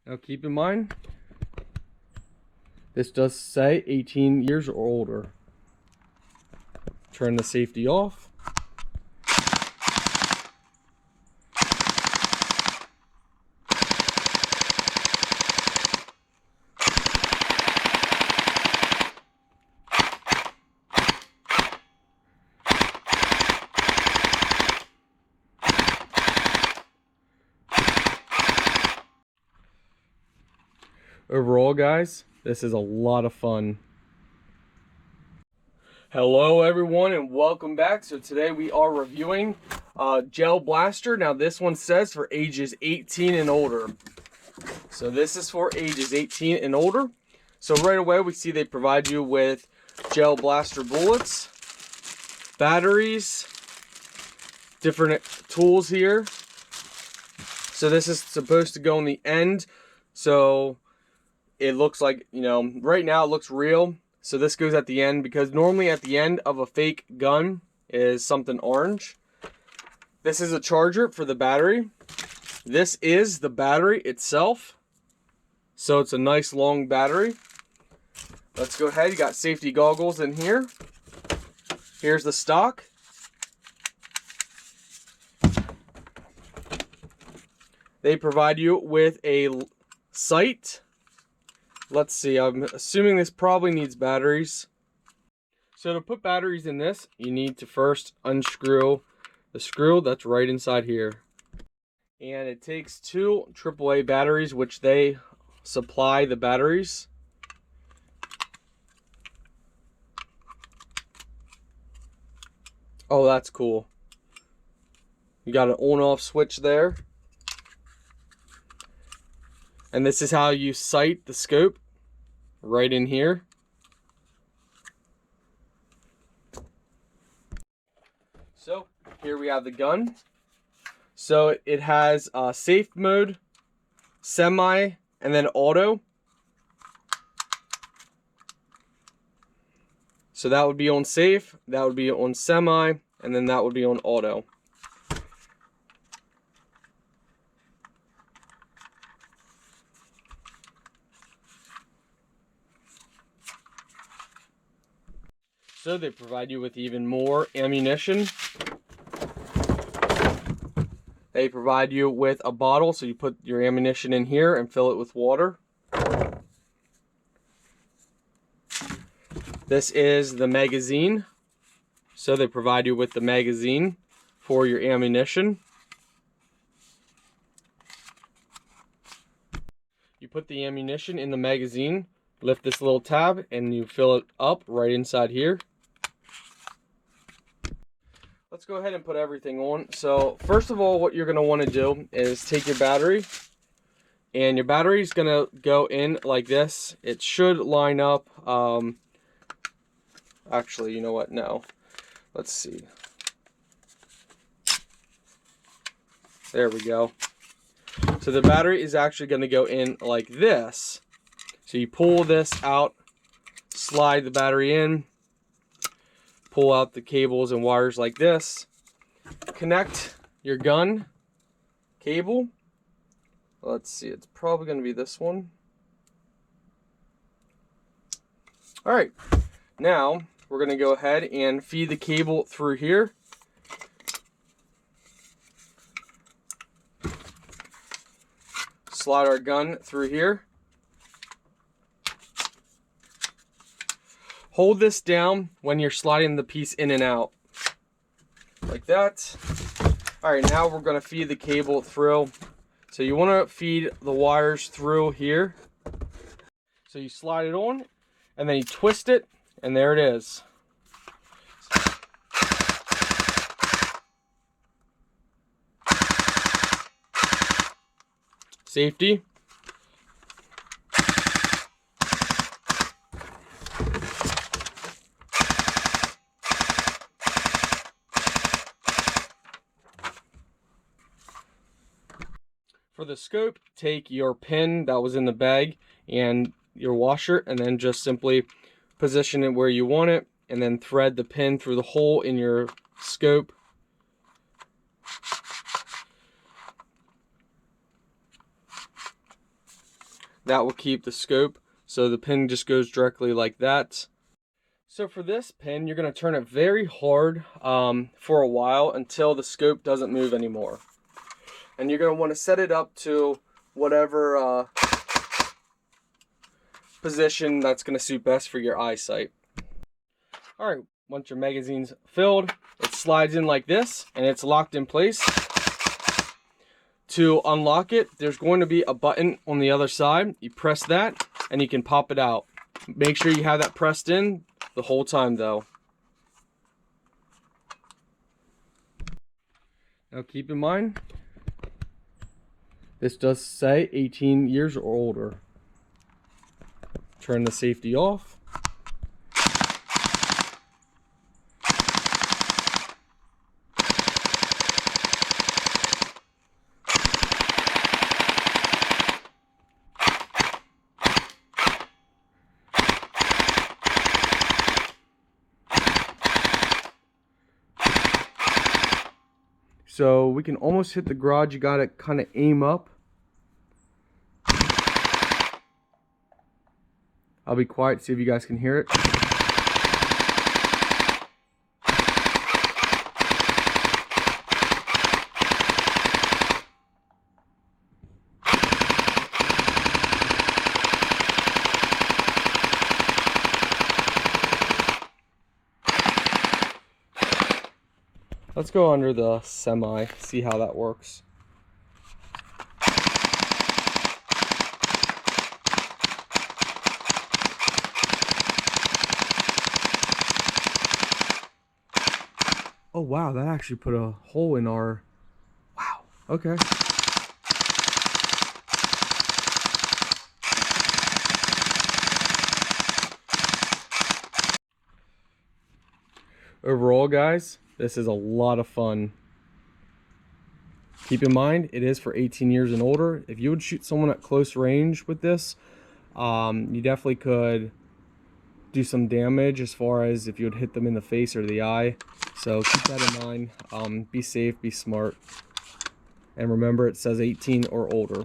Now keep in mind, this does say 18 years or older. Turn the safety off. Overall, guys, this is a lot of fun. Hello everyone and welcome back. So today we are reviewing Gel Blaster. Now this one says for ages 18 and older. So this is for ages 18 and older. So right away we see they provide you with Gel Blaster bullets, batteries, different tools here. So this is supposed to go in the end. So it looks like, you know, right now it looks real. So this goes at the end because normally at the end of a fake gun is something orange. This is a charger for the battery. This is the battery itself. So it's a nice long battery. Let's go ahead. You got safety goggles in here. Here's the stock. They provide you with a sight. Let's see, I'm assuming this probably needs batteries. So to put batteries in this, you need to first unscrew the screw that's right inside here. And it takes two AAA batteries, which they supply the batteries. Oh, that's cool. You got an on-off switch there. And this is how you sight the scope, right in here. So here we have the gun. So it has safe mode, semi, and then auto. So that would be on safe, that would be on semi, and then that would be on auto. So they provide you with even more ammunition. They provide you with a bottle, so you put your ammunition in here and fill it with water. This is the magazine. So they provide you with the magazine for your ammunition. You put the ammunition in the magazine, lift this little tab, and you fill it up right inside here. Let's go ahead and put everything on. So first of all, what you're going to want to do is take your battery, and your battery is going to go in like this. It should line up. Actually, you know what? No. Let's see. There we go. So the battery is actually going to go in like this. So you pull this out, slide the battery in, pull out the cables and wires like this, connect your gun cable. Let's see, it's probably going to be this one. All right, now we're going to go ahead and feed the cable through here. Slide our gun through here. Hold this down when you're sliding the piece in and out, like that. All right, now we're gonna feed the cable through. So you wanna feed the wires through here. So you slide it on, and then you twist it, and there it is. Safety. For the scope, take your pin that was in the bag and your washer, and then just simply position it where you want it, and then thread the pin through the hole in your scope. That will keep the scope, so the pin just goes directly like that. So for this pin, you're going to turn it very hard for a while until the scope doesn't move anymore. And you're going to want to set it up to whatever position that's going to suit best for your eyesight. Alright, once your magazine's filled, it slides in like this, and it's locked in place. To unlock it, there's going to be a button on the other side. You press that, and you can pop it out. Make sure you have that pressed in the whole time though. Now keep in mind, this does say 18 years or older. Turn the safety off. So we can almost hit the garage. You gotta kind of aim up. I'll be quiet, see if you guys can hear it. Let's go under the semi, see how that works. Oh wow, that actually put a hole in our... Wow, okay. Overall, guys, this is a lot of fun. Keep in mind, it is for 18 years and older. If you would shoot someone at close range with this, you definitely could do some damage as far as if you would hit them in the face or the eye. So keep that in mind. Be safe, be smart. And remember, it says 18 or older.